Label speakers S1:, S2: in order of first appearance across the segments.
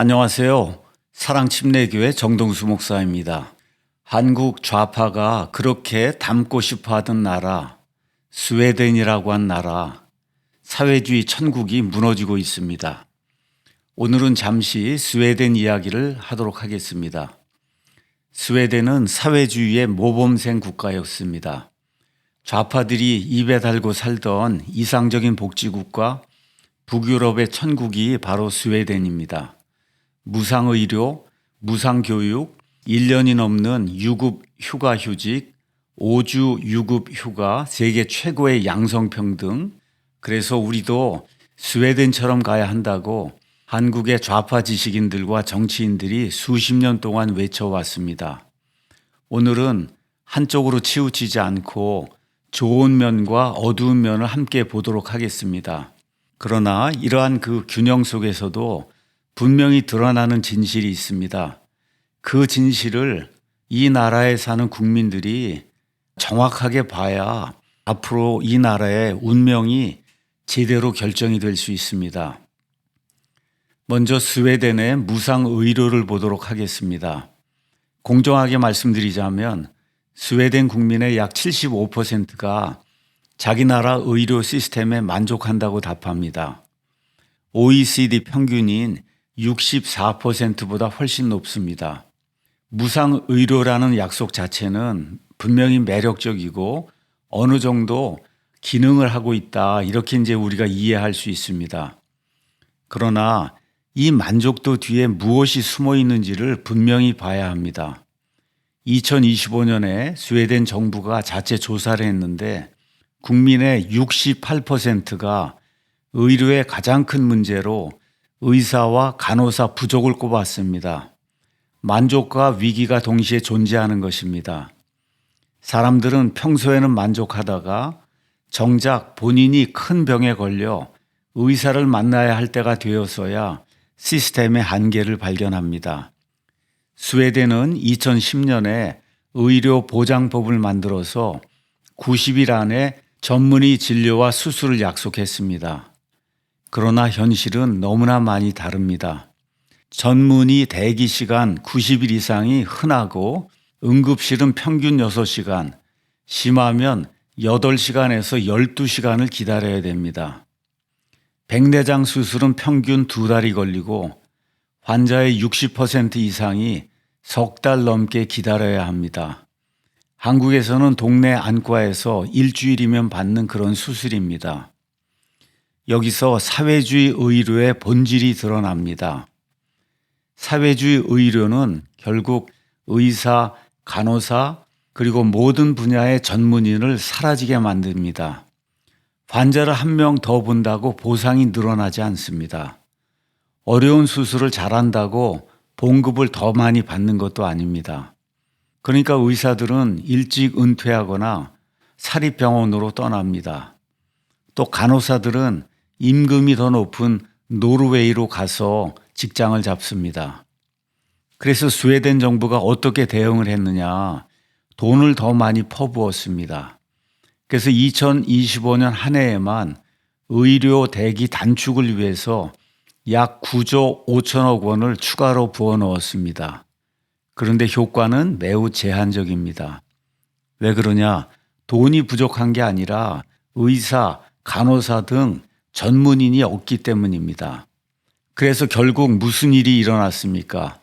S1: 안녕하세요. 사랑침례교회 정동수 목사입니다. 한국 좌파가 그렇게 닮고 싶어 하던 나라, 스웨덴이라고 한 나라, 사회주의 천국이 무너지고 있습니다. 오늘은 잠시 스웨덴 이야기를 하도록 하겠습니다. 스웨덴은 사회주의의 모범생 국가였습니다. 좌파들이 입에 달고 살던 이상적인 복지국가, 북유럽의 천국이 바로 스웨덴입니다. 무상의료, 무상교육, 1년이 넘는 유급 휴가휴직, 5주 유급 휴가, 세계 최고의 양성평등. 그래서 우리도 스웨덴처럼 가야 한다고 한국의 좌파 지식인들과 정치인들이 수십 년 동안 외쳐왔습니다. 오늘은 한쪽으로 치우치지 않고 좋은 면과 어두운 면을 함께 보도록 하겠습니다. 그러나 이러한 그 균형 속에서도 분명히 드러나는 진실이 있습니다. 그 진실을 이 나라에 사는 국민들이 정확하게 봐야 앞으로 이 나라의 운명이 제대로 결정이 될 수 있습니다. 먼저 스웨덴의 무상의료를 보도록 하겠습니다. 공정하게 말씀드리자면 스웨덴 국민의 약 75%가 자기 나라 의료 시스템에 만족한다고 답합니다. OECD 평균인 64%보다 훨씬 높습니다. 무상의료라는 약속 자체는 분명히 매력적이고 어느 정도 기능을 하고 있다, 이렇게 이제 우리가 이해할 수 있습니다. 그러나 이 만족도 뒤에 무엇이 숨어 있는지를 분명히 봐야 합니다. 2025년에 스웨덴 정부가 자체 조사를 했는데 국민의 68%가 의료의 가장 큰 문제로 의사와 간호사 부족을 꼽았습니다. 만족과 위기가 동시에 존재하는 것입니다. 사람들은 평소에는 만족하다가 정작 본인이 큰 병에 걸려 의사를 만나야 할 때가 되어서야 시스템의 한계를 발견합니다. 스웨덴은 2010년에 의료보장법을 만들어서 90일 안에 전문의 진료와 수술을 약속했습니다. 그러나 현실은 너무나 많이 다릅니다. 전문의 대기 시간 90일 이상이 흔하고 응급실은 평균 6시간, 심하면 8시간에서 12시간을 기다려야 됩니다. 백내장 수술은 평균 2달이 걸리고 환자의 60% 이상이 석 달 넘게 기다려야 합니다. 한국에서는 동네 안과에서 일주일이면 받는 그런 수술입니다. 여기서 사회주의 의료의 본질이 드러납니다. 사회주의 의료는 결국 의사, 간호사, 그리고 모든 분야의 전문인을 사라지게 만듭니다. 환자를 한 명 더 본다고 보상이 늘어나지 않습니다. 어려운 수술을 잘한다고 봉급을 더 많이 받는 것도 아닙니다. 그러니까 의사들은 일찍 은퇴하거나 사립병원으로 떠납니다. 또 간호사들은 임금이 더 높은 노르웨이로 가서 직장을 잡습니다. 그래서 스웨덴 정부가 어떻게 대응을 했느냐? 돈을 더 많이 퍼부었습니다. 그래서 2025년 한 해에만 의료 대기 단축을 위해서 약 9조 5천억 원을 추가로 부어넣었습니다. 그런데 효과는 매우 제한적입니다. 왜 그러냐? 돈이 부족한 게 아니라 의사, 간호사 등 전문인이 없기 때문입니다. 그래서 결국 무슨 일이 일어났습니까?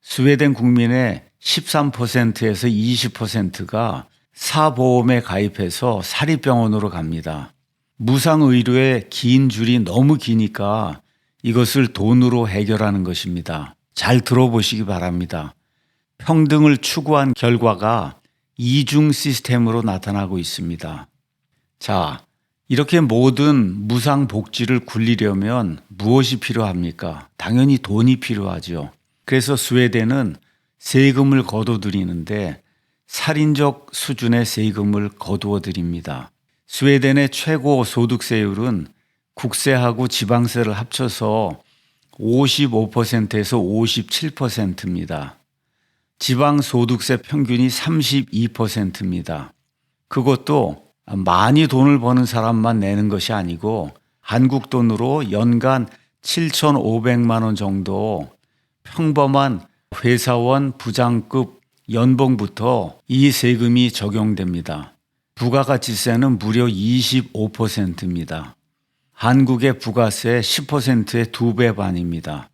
S1: 스웨덴 국민의 13%에서 20%가 사보험에 가입해서 사립병원으로 갑니다. 무상의료의 긴 줄이 너무 기니까 이것을 돈으로 해결하는 것입니다. 잘 들어보시기 바랍니다. 평등을 추구한 결과가 이중 시스템으로 나타나고 있습니다. 자, 이렇게 모든 무상복지를 굴리려면 무엇이 필요합니까? 당연히 돈이 필요하죠. 그래서 스웨덴은 세금을 거둬들이는데 살인적 수준의 세금을 거두어 드립니다. 스웨덴의 최고 소득세율은 국세하고 지방세를 합쳐서 55%에서 57%입니다. 지방소득세 평균이 32%입니다. 그것도 많이 돈을 버는 사람만 내는 것이 아니고 한국 돈으로 연간 7,500만 원 정도 평범한 회사원 부장급 연봉부터 이 세금이 적용됩니다. 부가가치세는 무려 25%입니다. 한국의 부가세 10%의 2배 반입니다.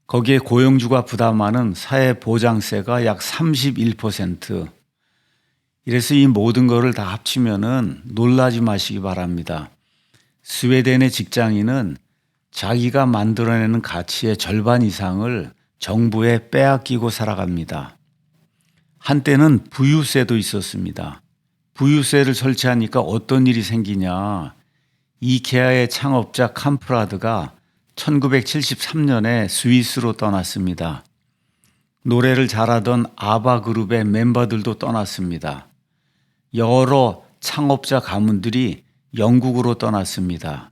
S1: 거기에 고용주가 부담하는 사회보장세가 약 31%. 이래서 이 모든 거를 다 합치면은 놀라지 마시기 바랍니다. 스웨덴의 직장인은 자기가 만들어내는 가치의 절반 이상을 정부에 빼앗기고 살아갑니다. 한때는 부유세도 있었습니다. 부유세를 설치하니까 어떤 일이 생기냐. 이케아의 창업자 캄프라드가 1973년에 스위스로 떠났습니다. 노래를 잘하던 아바 그룹의 멤버들도 떠났습니다. 여러 창업자 가문들이 영국으로 떠났습니다.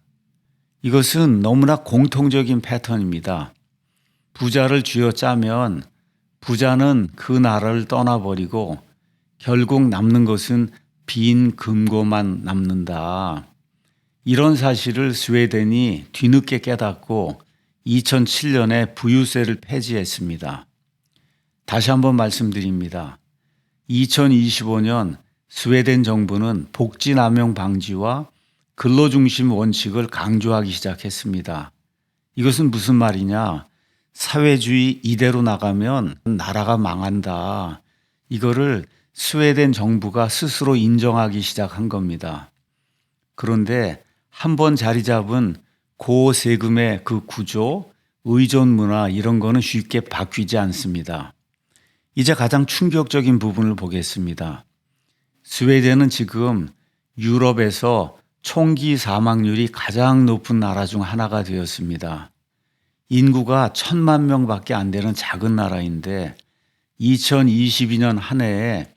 S1: 이것은 너무나 공통적인 패턴입니다. 부자를 쥐어짜면 부자는 그 나라를 떠나버리고 결국 남는 것은 빈 금고만 남는다. 이런 사실을 스웨덴이 뒤늦게 깨닫고 2007년에 부유세를 폐지했습니다. 다시 한번 말씀드립니다. 2025년 스웨덴 정부는 복지 남용 방지와 근로중심 원칙을 강조하기 시작했습니다. 이것은 무슨 말이냐? 사회주의 이대로 나가면 나라가 망한다. 이거를 스웨덴 정부가 스스로 인정하기 시작한 겁니다. 그런데 한번 자리 잡은 고세금의 그 구조, 의존 문화 이런 거는 쉽게 바뀌지 않습니다. 이제 가장 충격적인 부분을 보겠습니다. 스웨덴은 지금 유럽에서 총기 사망률이 가장 높은 나라 중 하나가 되었습니다. 인구가 1,000만 명밖에 안 되는 작은 나라인데 2022년 한 해에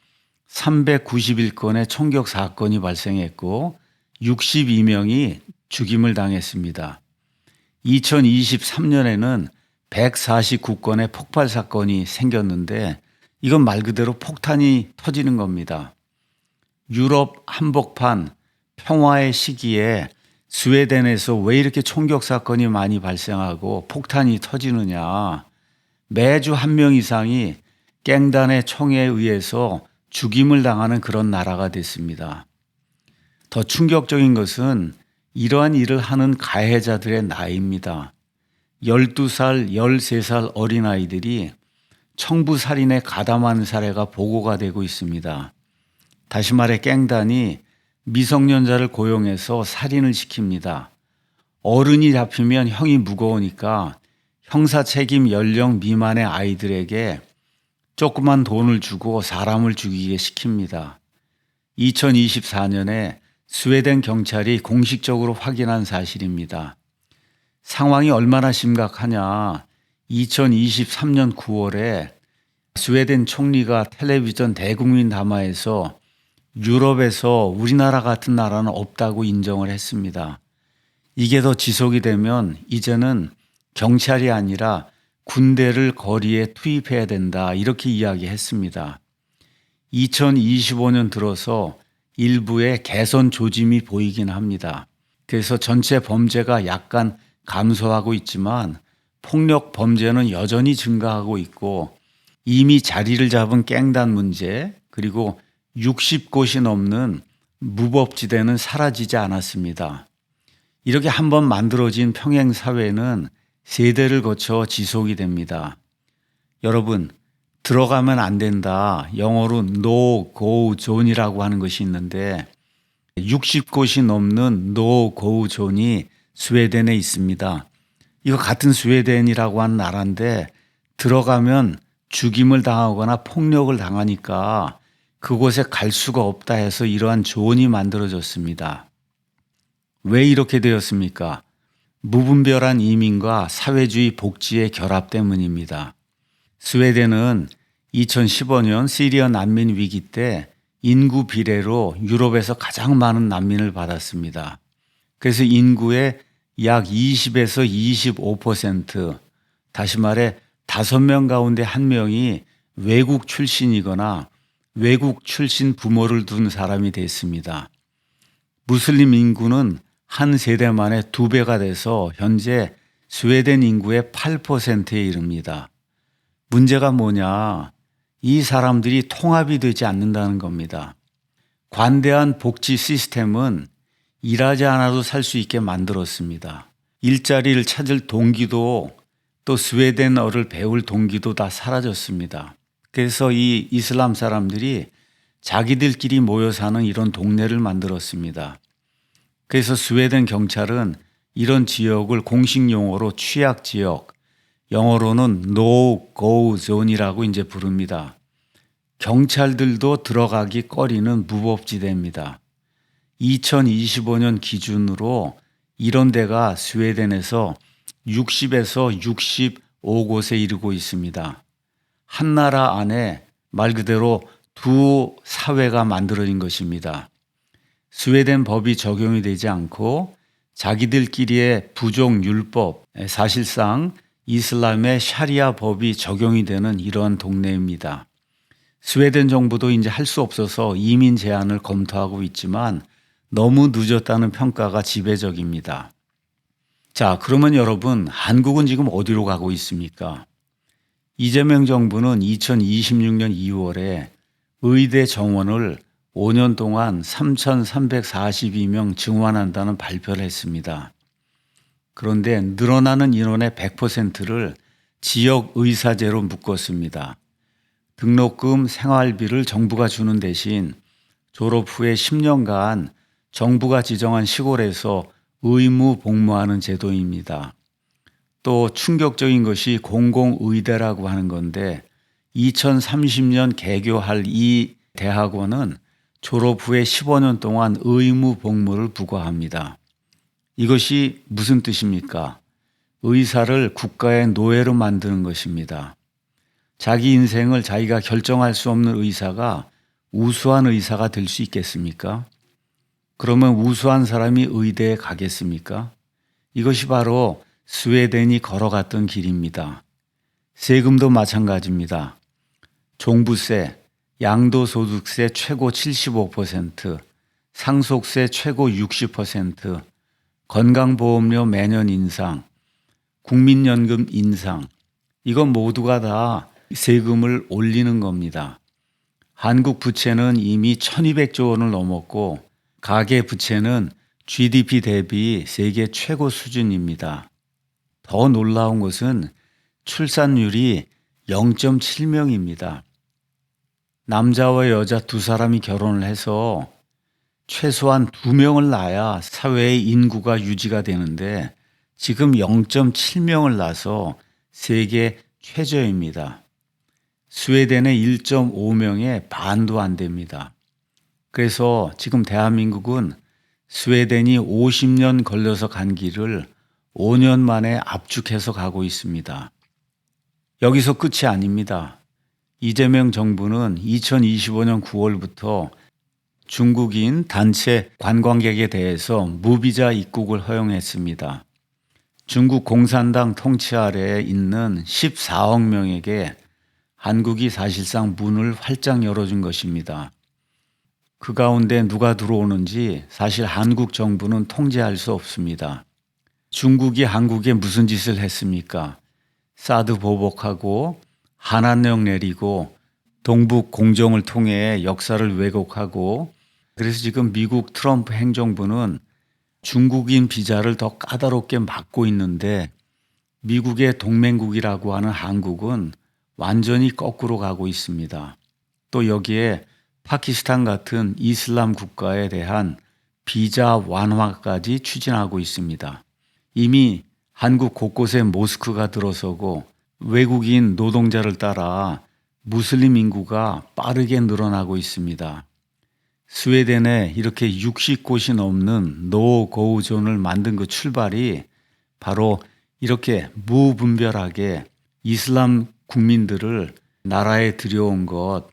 S1: 391건의 총격 사건이 발생했고 62명이 죽임을 당했습니다. 2023년에는 149건의 폭발 사건이 생겼는데 이건 말 그대로 폭탄이 터지는 겁니다. 유럽 한복판 평화의 시기에 스웨덴에서 왜 이렇게 총격 사건이 많이 발생하고 폭탄이 터지느냐. 매주 한 명 이상이 갱단의 총에 의해서 죽임을 당하는 그런 나라가 됐습니다. 더 충격적인 것은 이러한 일을 하는 가해자들의 나이입니다. 12살, 13살 어린아이들이 청부살인에 가담한 사례가 보고가 되고 있습니다. 다시 말해 갱단이 미성년자를 고용해서 살인을 시킵니다. 어른이 잡히면 형이 무거우니까 형사 책임 연령 미만의 아이들에게 조그만 돈을 주고 사람을 죽이게 시킵니다. 2024년에 스웨덴 경찰이 공식적으로 확인한 사실입니다. 상황이 얼마나 심각하냐. 2023년 9월에 스웨덴 총리가 텔레비전 대국민 담화에서 유럽에서 우리나라 같은 나라는 없다고 인정을 했습니다. 이게 더 지속이 되면 이제는 경찰이 아니라 군대를 거리에 투입해야 된다 이렇게 이야기했습니다. 2025년 들어서 일부의 개선 조짐이 보이긴 합니다. 그래서 전체 범죄가 약간 감소하고 있지만 폭력 범죄는 여전히 증가하고 있고 이미 자리를 잡은 갱단 문제 그리고 60곳이 넘는 무법지대는 사라지지 않았습니다. 이렇게 한번 만들어진 평행사회는 세대를 거쳐 지속이 됩니다. 여러분, 들어가면 안 된다. 영어로 No Go Zone이라고 하는 것이 있는데 60곳이 넘는 No Go Zone이 스웨덴에 있습니다. 이거 같은 스웨덴이라고 하는 나라인데 들어가면 죽임을 당하거나 폭력을 당하니까 그곳에 갈 수가 없다 해서 이러한 조언이 만들어졌습니다. 왜 이렇게 되었습니까? 무분별한 이민과 사회주의 복지의 결합 때문입니다. 스웨덴은 2015년 시리아 난민 위기 때 인구 비례로 유럽에서 가장 많은 난민을 받았습니다. 그래서 인구의 약 20에서 25%, 다시 말해 5명 가운데 1명이 외국 출신이거나 외국 출신 부모를 둔 사람이 됐습니다. 무슬림 인구는 한 세대 만에 2배가 돼서 현재 스웨덴 인구의 8%에 이릅니다. 문제가 뭐냐? 이 사람들이 통합이 되지 않는다는 겁니다. 관대한 복지 시스템은 일하지 않아도 살 수 있게 만들었습니다. 일자리를 찾을 동기도 또 스웨덴어를 배울 동기도 다 사라졌습니다. 그래서 이 이슬람 사람들이 자기들끼리 모여 사는 이런 동네를 만들었습니다. 그래서 스웨덴 경찰은 이런 지역을 공식 용어로 취약 지역, 영어로는 No Go Zone이라고 이제 부릅니다. 경찰들도 들어가기 꺼리는 무법지대입니다. 2025년 기준으로 이런 데가 스웨덴에서 60에서 65곳에 이르고 있습니다. 한 나라 안에 말 그대로 두 사회가 만들어진 것입니다. 스웨덴 법이 적용이 되지 않고 자기들끼리의 부족 율법, 사실상 이슬람의 샤리아 법이 적용이 되는 이러한 동네입니다. 스웨덴 정부도 이제 할 수 없어서 이민 제한을 검토하고 있지만 너무 늦었다는 평가가 지배적입니다. 자, 그러면 여러분, 한국은 지금 어디로 가고 있습니까? 이재명 정부는 2026년 2월에 의대 정원을 5년 동안 3,342명 증원한다는 발표를 했습니다. 그런데 늘어나는 인원의 100%를 지역 의사제로 묶었습니다. 등록금, 생활비를 정부가 주는 대신 졸업 후에 10년간 정부가 지정한 시골에서 의무 복무하는 제도입니다. 또 충격적인 것이 공공의대라고 하는 건데 2030년 개교할 이 대학원은 졸업 후에 15년 동안 의무 복무를 부과합니다. 이것이 무슨 뜻입니까? 의사를 국가의 노예로 만드는 것입니다. 자기 인생을 자기가 결정할 수 없는 의사가 우수한 의사가 될 수 있겠습니까? 그러면 우수한 사람이 의대에 가겠습니까? 이것이 바로 스웨덴이 걸어갔던 길입니다. 세금도 마찬가지입니다. 종부세, 양도소득세 최고 75%, 상속세 최고 60%, 건강보험료 매년 인상, 국민연금 인상, 이건 모두가 다 세금을 올리는 겁니다. 한국 부채는 이미 1200조 원을 넘었고 가계 부채는 GDP 대비 세계 최고 수준입니다. 더 놀라운 것은 출산율이 0.7명입니다. 남자와 여자 두 사람이 결혼을 해서 최소한 2명을 낳아야 사회의 인구가 유지가 되는데 지금 0.7명을 낳아서 세계 최저입니다. 스웨덴의 1.5명의 반도 안 됩니다. 그래서 지금 대한민국은 스웨덴이 50년 걸려서 간 길을 5년 만에 압축해서 가고 있습니다. 여기서 끝이 아닙니다. 이재명 정부는 2025년 9월부터 중국인 단체 관광객에 대해서 무비자 입국을 허용했습니다. 중국 공산당 통치 아래에 있는 14억 명에게 한국이 사실상 문을 활짝 열어준 것입니다. 그 가운데 누가 들어오는지 사실 한국 정부는 통제할 수 없습니다. 중국이 한국에 무슨 짓을 했습니까? 사드 보복하고 한한령 내리고 동북 공정을 통해 역사를 왜곡하고 그래서 지금 미국 트럼프 행정부는 중국인 비자를 더 까다롭게 막고 있는데 미국의 동맹국이라고 하는 한국은 완전히 거꾸로 가고 있습니다. 또 여기에 파키스탄 같은 이슬람 국가에 대한 비자 완화까지 추진하고 있습니다. 이미 한국 곳곳에 모스크가 들어서고 외국인 노동자를 따라 무슬림 인구가 빠르게 늘어나고 있습니다. 스웨덴에 이렇게 60곳이 넘는 노고우존을 만든 그 출발이 바로 이렇게 무분별하게 이슬람 국민들을 나라에 들여온 것,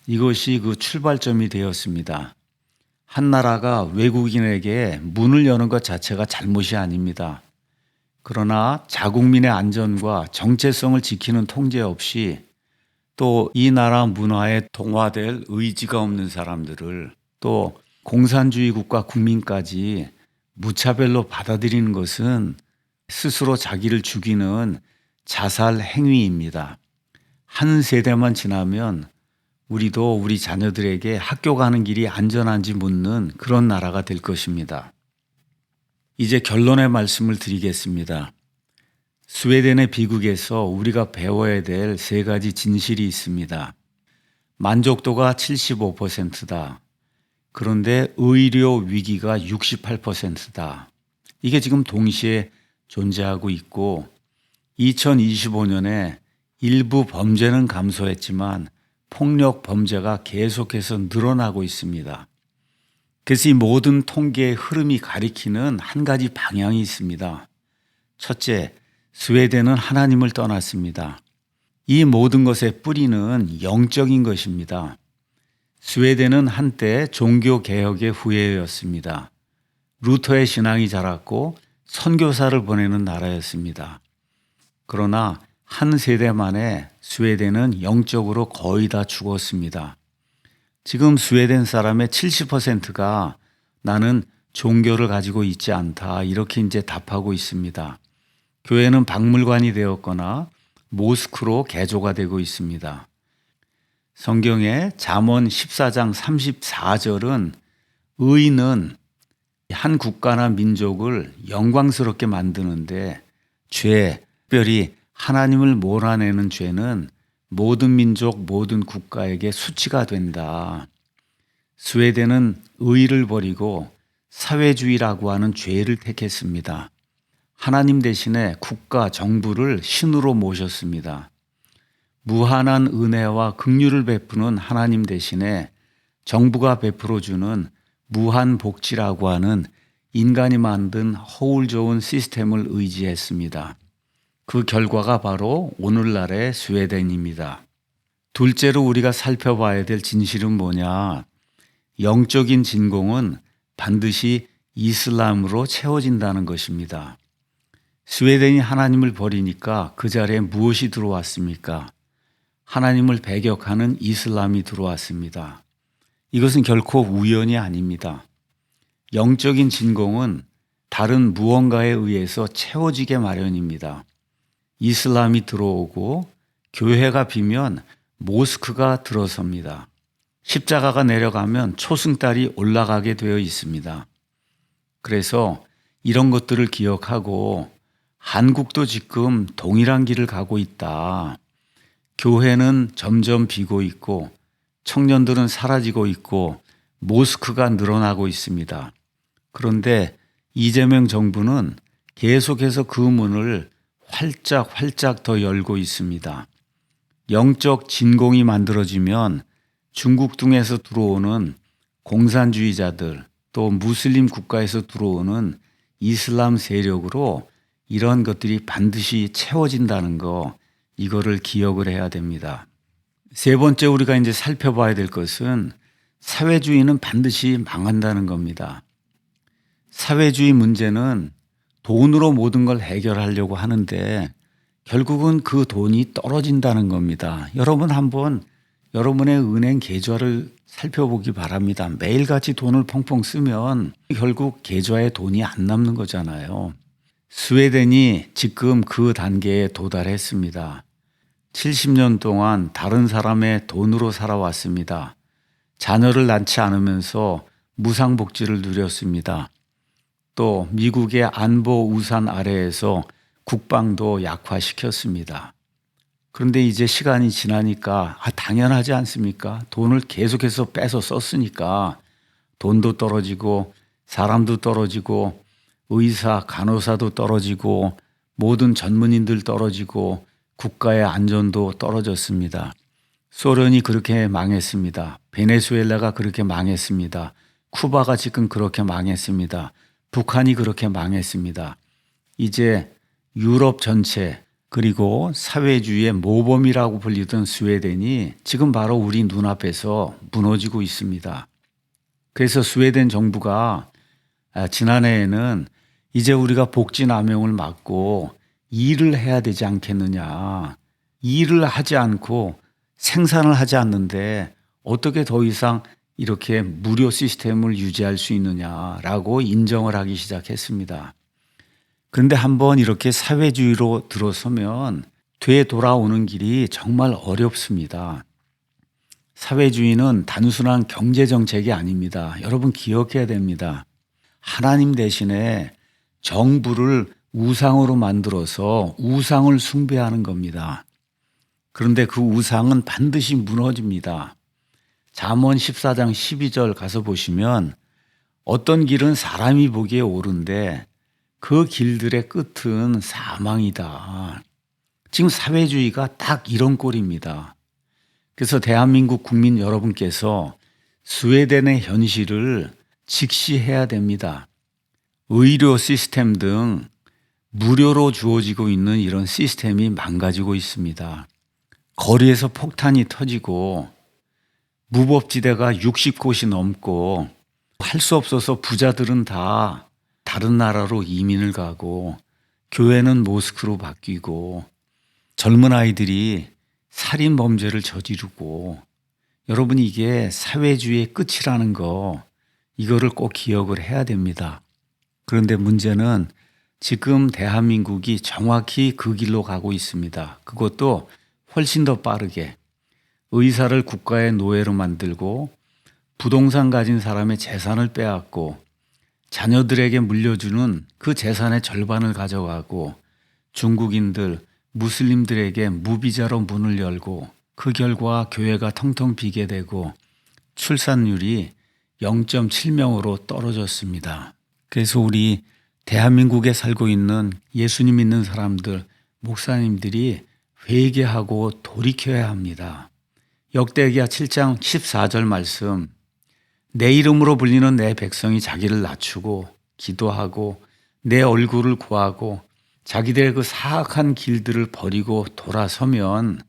S1: 이것이 그 출발점이 되었습니다. 한 나라가 외국인에게 문을 여는 것 자체가 잘못이 아닙니다. 그러나 자국민의 안전과 정체성을 지키는 통제 없이 또 이 나라 문화에 동화될 의지가 없는 사람들을 또 공산주의 국가 국민까지 무차별로 받아들이는 것은 스스로 자기를 죽이는 자살 행위입니다. 한 세대만 지나면 우리도 우리 자녀들에게 학교 가는 길이 안전한지 묻는 그런 나라가 될 것입니다. 이제 결론의 말씀을 드리겠습니다. 스웨덴의 비극에서 우리가 배워야 될 세 가지 진실이 있습니다. 만족도가 75%다. 그런데 의료 위기가 68%다. 이게 지금 동시에 존재하고 있고 2025년에 일부 범죄는 감소했지만 폭력 범죄가 계속해서 늘어나고 있습니다. 그래서 이 모든 통계의 흐름이 가리키는 한 가지 방향이 있습니다. 첫째, 스웨덴은 하나님을 떠났습니다. 이 모든 것의 뿌리는 영적인 것입니다. 스웨덴은 한때 종교개혁의 후예였습니다. 루터의 신앙이 자랐고 선교사를 보내는 나라였습니다. 그러나 한 세대 만에 스웨덴은 영적으로 거의 다 죽었습니다. 지금 스웨덴 사람의 70%가 나는 종교를 가지고 있지 않다 이렇게 이제 답하고 있습니다. 교회는 박물관이 되었거나 모스크로 개조가 되고 있습니다. 성경의 잠언 14장 34절은 의인은 한 국가나 민족을 영광스럽게 만드는데 죄, 특별히 하나님을 몰아내는 죄는 모든 민족, 모든 국가에게 수치가 된다. 스웨덴은 의를 버리고 사회주의라고 하는 죄를 택했습니다. 하나님 대신에 국가, 정부를 신으로 모셨습니다. 무한한 은혜와 긍휼을 베푸는 하나님 대신에 정부가 베풀어주는 무한 복지라고 하는 인간이 만든 허울 좋은 시스템을 의지했습니다. 그 결과가 바로 오늘날의 스웨덴입니다. 둘째로 우리가 살펴봐야 될 진실은 뭐냐? 영적인 진공은 반드시 이슬람으로 채워진다는 것입니다. 스웨덴이 하나님을 버리니까 그 자리에 무엇이 들어왔습니까? 하나님을 배격하는 이슬람이 들어왔습니다. 이것은 결코 우연이 아닙니다. 영적인 진공은 다른 무언가에 의해서 채워지게 마련입니다. 이슬람이 들어오고 교회가 비면 모스크가 들어섭니다. 십자가가 내려가면 초승달이 올라가게 되어 있습니다. 그래서 이런 것들을 기억하고 한국도 지금 동일한 길을 가고 있다. 교회는 점점 비고 있고 청년들은 사라지고 있고 모스크가 늘어나고 있습니다. 그런데 이재명 정부는 계속해서 그 문을 활짝 더 열고 있습니다. 영적 진공이 만들어지면 중국 등에서 들어오는 공산주의자들 또 무슬림 국가에서 들어오는 이슬람 세력으로 이런 것들이 반드시 채워진다는 거 이거를 기억을 해야 됩니다. 세 번째 우리가 이제 살펴봐야 될 것은 사회주의는 반드시 망한다는 겁니다. 사회주의 문제는 돈으로 모든 걸 해결하려고 하는데 결국은 그 돈이 떨어진다는 겁니다. 여러분 한번 여러분의 은행 계좌를 살펴보기 바랍니다. 매일같이 돈을 펑펑 쓰면 결국 계좌에 돈이 안 남는 거잖아요. 스웨덴이 지금 그 단계에 도달했습니다. 70년 동안 다른 사람의 돈으로 살아왔습니다. 자녀를 낳지 않으면서 무상복지를 누렸습니다. 또 미국의 안보 우산 아래에서 국방도 약화시켰습니다. 그런데 이제 시간이 지나니까 당연하지 않습니까? 돈을 계속해서 빼서 썼으니까 돈도 떨어지고 사람도 떨어지고 의사, 간호사도 떨어지고 모든 전문인들 떨어지고 국가의 안전도 떨어졌습니다. 소련이 그렇게 망했습니다. 베네수엘라가 그렇게 망했습니다. 쿠바가 지금 그렇게 망했습니다. 북한이 그렇게 망했습니다. 이제 유럽 전체 그리고 사회주의의 모범이라고 불리던 스웨덴이 지금 바로 우리 눈앞에서 무너지고 있습니다. 그래서 스웨덴 정부가 지난해에는 이제 우리가 복지 남용을 막고 일을 해야 되지 않겠느냐. 일을 하지 않고 생산을 하지 않는데 어떻게 더 이상 이렇게 무료 시스템을 유지할 수 있느냐라고 인정을 하기 시작했습니다. 그런데 한번 이렇게 사회주의로 들어서면 되돌아오는 길이 정말 어렵습니다. 사회주의는 단순한 경제 정책이 아닙니다. 여러분 기억해야 됩니다. 하나님 대신에 정부를 우상으로 만들어서 우상을 숭배하는 겁니다. 그런데 그 우상은 반드시 무너집니다. 잠언 14장 12절 가서 보시면 어떤 길은 사람이 보기에 옳은데 그 길들의 끝은 사망이다. 지금 사회주의가 딱 이런 꼴입니다. 그래서 대한민국 국민 여러분께서 스웨덴의 현실을 직시해야 됩니다. 의료 시스템 등 무료로 주어지고 있는 이런 시스템이 망가지고 있습니다. 거리에서 폭탄이 터지고 무법지대가 60곳이 넘고 할 수 없어서 부자들은 다 다른 나라로 이민을 가고 교회는 모스크로 바뀌고 젊은 아이들이 살인 범죄를 저지르고 여러분 이게 사회주의의 끝이라는 거 이거를 꼭 기억을 해야 됩니다. 그런데 문제는 지금 대한민국이 정확히 그 길로 가고 있습니다. 그것도 훨씬 더 빠르게 의사를 국가의 노예로 만들고 부동산 가진 사람의 재산을 빼앗고 자녀들에게 물려주는 그 재산의 절반을 가져가고 중국인들, 무슬림들에게 무비자로 문을 열고 그 결과 교회가 텅텅 비게 되고 출산율이 0.7명으로 떨어졌습니다. 그래서 우리 대한민국에 살고 있는 예수님 믿는 사람들, 목사님들이 회개하고 돌이켜야 합니다. 역대기야 7장 14절 말씀, 내 이름으로 불리는 내 백성이 자기를 낮추고 기도하고 내 얼굴을 구하고 자기들의 그 사악한 길들을 버리고 돌아서면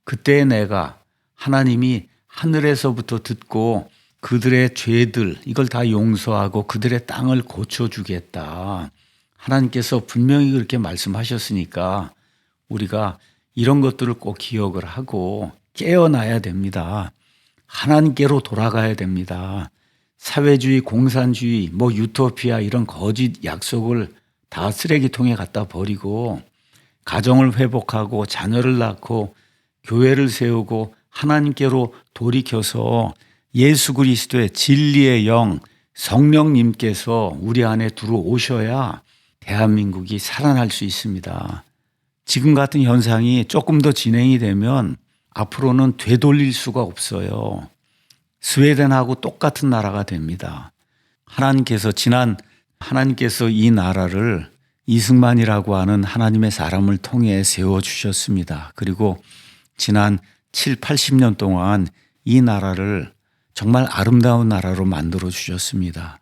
S1: 그때 내가 하나님이 하늘에서부터 듣고 그들의 죄들 이걸 다 용서하고 그들의 땅을 고쳐주겠다. 하나님께서 분명히 그렇게 말씀하셨으니까 우리가 이런 것들을 꼭 기억을 하고 깨어나야 됩니다. 하나님께로 돌아가야 됩니다. 사회주의, 공산주의, 유토피아 이런 거짓 약속을 다 쓰레기통에 갖다 버리고 가정을 회복하고 자녀를 낳고 교회를 세우고 하나님께로 돌이켜서 예수 그리스도의 진리의 영 성령님께서 우리 안에 들어오셔야 대한민국이 살아날 수 있습니다. 지금 같은 현상이 조금 더 진행이 되면 앞으로는 되돌릴 수가 없어요. 스웨덴하고 똑같은 나라가 됩니다. 하나님께서 이 나라를 이승만이라고 하는 하나님의 사람을 통해 세워주셨습니다. 그리고 지난 7, 80년 동안 이 나라를 정말 아름다운 나라로 만들어 주셨습니다.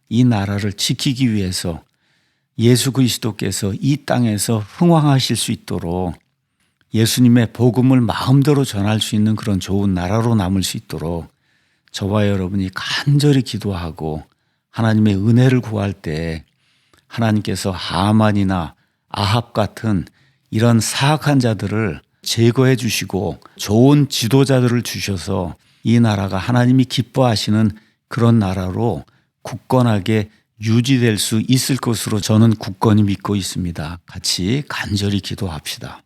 S1: 이 나라를 지키기 위해서 예수 그리스도께서 이 땅에서 흥왕하실 수 있도록 예수님의 복음을 마음대로 전할 수 있는 그런 좋은 나라로 남을 수 있도록 저와 여러분이 간절히 기도하고 하나님의 은혜를 구할 때 하나님께서 하만이나 아합 같은 이런 사악한 자들을 제거해 주시고 좋은 지도자들을 주셔서 이 나라가 하나님이 기뻐하시는 그런 나라로 굳건하게 유지될 수 있을 것으로 저는 굳건히 믿고 있습니다. 같이 간절히 기도합시다.